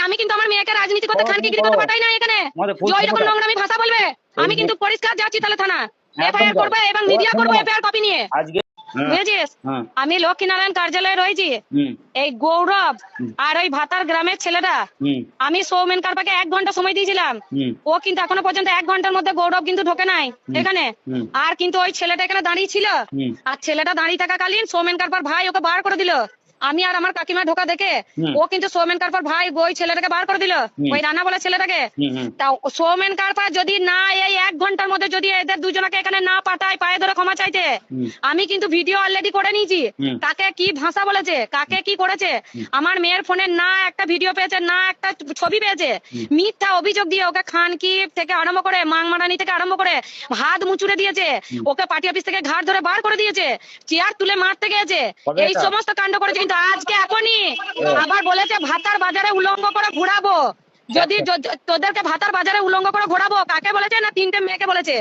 আমি কিন্তু আমার মেয়েকে রাজনীতি করতে খানকিগিরি করতে পাঠাই না এখানে। যে ওই রকম নোংরামি ভাষা বলবে আমি কিন্তু পরিষ্কার যাচ্ছি তাহলে থানা এফআইআর করবে এবং মিডিয়া করবে এফআইআর কপি নিয়ে। বুঝেছিস? আমি লক্ষ্মীনারায়ণ কার্যালয়ে রয়েছি। এই গৌরব আর ওই ভাতার গ্রামের ছেলেটা আমি সৌমেন কারপাকে 1 ঘন্টা সময় দিয়েছিলাম। ও কিন্তু এখনো পর্যন্ত 1 ঘন্টার মধ্যে গৌরব কিন্তু ঢোকে নাই এখানে। আর কিন্তু ওই ছেলেটা এখানে দাঁড়িয়ে ছিল আর ছেলেটা দাঁড়িয়ে থাকাকালীন সৌমেন কারপার ভাই ওকে বার করে দিল। আমি আর আমার কাকিমা ঢোকা দেখে ও কিন্তু সৌমেন কারপার ভাই ওই ছেলেটাকে বার করে দিল, ওই রানা বলে ছেলেটাকে। তা সৌমেন কারপার যদি না এই 1 ঘন্টার মধ্যে যদি এদের দুজনকে এখানে না পাঠায় পায়ে ধরে ক্ষমা চাইতে, আমি কিন্তু ভিডিও অলরেডি করে নিয়েছি কাকে কি ভাষা বলেছে কাকে কি করেছে। আমার মেয়ের ফোনে না একটা ভিডিও পেয়েছে না একটা ছবি পেয়েছে। মিথ্যা অভিযোগ দিয়ে ওকে খানকি থেকে আরম্ভ করে মাংমারানি থেকে আরম্ভ করে হাত মুচুরে দিয়েছে, ওকে পার্টি অফিস থেকে ঘাট ধরে বার করে দিয়েছে, চেয়ার তুলে মারতে গেছে, এই সমস্ত কাণ্ড করেছে। কিন্তু আজকে এখনই আবার বলেছে ভাতার বাজারে উলঙ্গ করে ঘোরাবো। যদি তোদেরকে ভাতার বাজারে উলঙ্গ করে ঘোরাবো কাকে বলেছে না 3টে মেয়েকে বলেছে।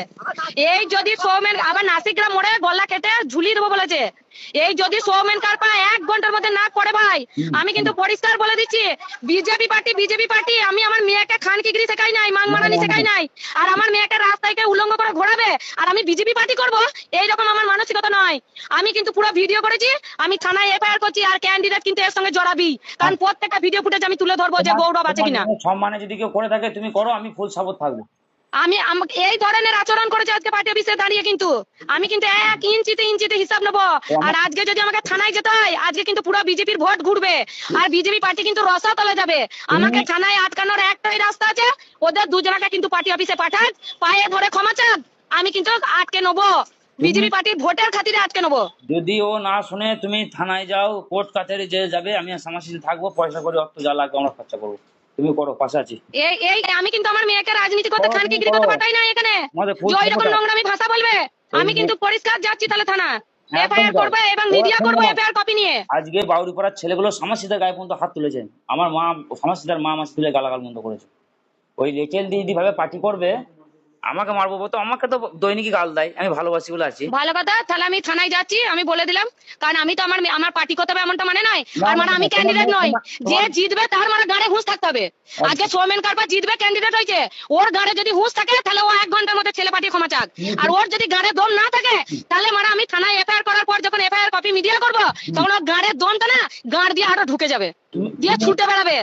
এই যদি সৌমেন আবার নাসিকগ্রাম মোড়ে গলা কেটে ঝুলিয়ে দেবো বলেছে। এই যদি সৌমেন কারপা 1 ঘন্টার মধ্যে না করে ভাই আমি কিন্তু পরিষ্কার বলে দিচ্ছি বিজেপি পার্টি আমি আমার মেয়েকে খানকিগিরি শেখাই নাই মাংমারানি শেখাই নাই। আর আমার মেয়েকে রাস্তায় উলঙ্গ করে ঘোরাবে আর আমি বিজেপি পার্টি করবো এইরকম আমার মানসিকতা নয়। আমি কিন্তু পুরো ভিডিও করেছি, আমি থানায় এফআইআর করছি আর ক্যান্ডিডেট কিন্তু এর সঙ্গে জড়াবি, কারণ প্রত্যেকটা ভিডিও ফুটেজ আমি তুলে ধরবো যে গৌরব আছে কিনা। সম্মানে যদি কেউ করে থাকে তুমি করো, আমি ফুল সাপোর্ট থাকবো। আমি এই ধরনের আচরণ করেছে আজকে পার্টি অফিসে দাঁড়িয়ে, কিন্তু আমি কিন্তু 1 ইঞ্চিতে হিসাব নেবো। আর আজকে যদি আমাকে থানায় যেতে হয় আজকে কিন্তু পুরো বিজেপির ভোট ঘুরবে আর বিজেপি পার্টি কিন্তু রসাতলে যাবে। আমাকে থানায় আটকানোর একটাই রাস্তা আছে, ওদের দুজনকে কিন্তু পার্টি অফিসে পাঠান, পায়ে ধরে ক্ষমা চান, আমি কিন্তু আটকে নেবো বিজেপি পার্টির ভোটের খাতিরে আটকে নেবো। যদি ও না শুনে তুমি থানায় যাও, কোর্ট কাছারি যে যাবে, আমি সামাসিতে থাকবো, পয়সা করে অর্থ যা লাগবে আমরা খরচা করবো, তুমি করো, পাশে আছি। এই আমি কিন্তু আমার মেয়েকে রাজনীতি করতে খানকিগিরি করতে পাঠাই না এখানে। যে ওই রকম নোংরামি ভাষা বলবে আমি কিন্তু পরিষ্কার যাচ্ছি তাহলে থানা এফআইআর করবে এবং মিডিয়া করবে এফআইআর কপি নিয়ে। আজকে বাউরিপাড়ার ছেলেগুলো সামাসিদার গায়ে পর্যন্ত হাত তুলেছে, আমার মা সামাসিদার মা মাছ তুলে গালাগাল বন্ধ করেছে। ওই লেটেল দিদি ভাবে পার্টি করবে আমাকে মারবো, তো আমাকে তো দৈনিকই গাল দেয়, আমি ভালোবাসি বলে আছি। ভালো কথা, তাহলে আমি থানায় যাচ্ছি, আমি বলে দিলাম, কারণ আমি তো আমার পার্টি করতে হবে এমনটা মানে নয়। আর মানে আমি ক্যান্ডিডেট নয়, যে জিতবে তার মানে গাড়ে হুঁশ থাকতে হবে। আজকে সৌমেন কারপা জিতবে, ক্যান্ডিডেট হয়েছে, ওর গাড়ে যদি হুঁশ থাকে তাহলে ও 1 ঘন্টার মধ্যে ছেলে পাঠিয়ে ক্ষমা চাক। আর ওর যদি গাড়ে দম না থাকে তাহলে মানে আমি থানায় এফআইআর করার পর যখন এফআইআর কপি মিডিয়া করবো তখন ওর গাড়ের দমটা না গাড় দিয়ে আরো ঢুকে যাবে, দিয়ে ছুটে বেড়াবে।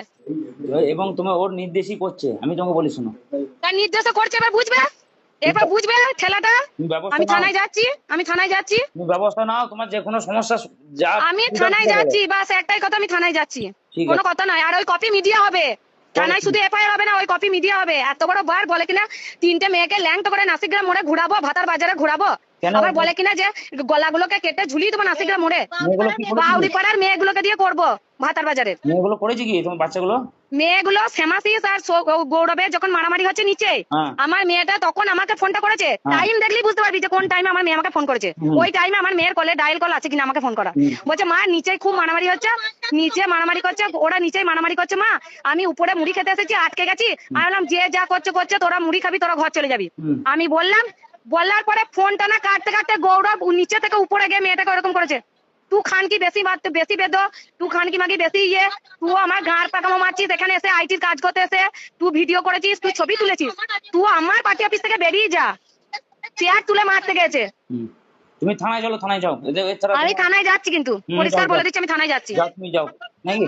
এবং তোমার ওর নির্দেশই করছে, আমি তোমাকে বলি শোনো, তার নির্দেশও করছে, এবার বুঝবে ছেলেটা। আমি থানায় যাচ্ছি তুমি ব্যবস্থা নাও, তোমার যে কোনো সমস্যা যা আমি থানায় যাচ্ছি, বাস একটাই কথা, আমি থানায় যাচ্ছি, কোনো কথা নয়। আর ওই কপি মিডিয়া হবে, থানায় শুধু এফআইআর হবে না, ওই কপি মিডিয়া হবে। এত বড় বার বলে কিনা 3টে মেয়েকে ল্যাংটো করে নাসিকগ্রাম মোড়ে ঘুরাবো, ভাতার বাজারে ঘুরাবো, আবার বলে কিনা যে গলাগুলোকে কেটে ঝুলিয়ে দেবো নাসিকগ্রাম মোড়ে। বাউরিপাড়ার মেয়েগুলোকে দিয়ে করবো ভাতার বাজারে। মেয়েগুলো করেছে কি তোমার বাচ্চাগুলো? মেয়েগুলো শ্যামাশিস আর গৌরবে যখন মারামারি হচ্ছে নিচে, আমার মেয়েটা তখন আমাকে ফোনটা করেছে। টাইম দেখলেই বুঝতে পারবি যে কোন টাইমে আমার মেয়ে আমাকে ফোন করেছে। ওই টাইমে আমার মেয়ের কলে ডায়াল কল আছে কিনা আমাকে ফোন করা। বলছে মা নিচে খুব মারামারি হচ্ছে, নিচে মারামারি করছে, ওরা নিচেই মারামারি করছে মা, আমি উপরে মুড়ি খেতে এসেছি, আটকে গেছি। আমি বললাম যে যা করছে তোরা মুড়ি খাবি, তোরা ঘর চলে যাবি। আমি বলার পরে ফোনটা না কাটতে কাটতে গৌরব নিচে থেকে উপরে গিয়ে মেয়েটাকে ওরকম করেছে, तू खान की বেশি বেদো, तू खान की মাগি বেশি ইয়ে, তুই আমার ঘাড় পাকামো মারছিস, এখানে এসে আইটির কাজ করতে এসে তুই ভিডিও করেছিস, তুই ছবি তুলেছিস, তুই আমার পার্টি অফিস থেকে বেরিয়ে যা, চেয়ার তুলে মারতে গেছে। তুমি থানায় চলো, থানায় যাও। আমি থানায় যাচ্ছি, কিন্তু পরিষ্কার বলে দিচ্ছি আমি থানায় যাচ্ছি। তুমি যাও নাকি?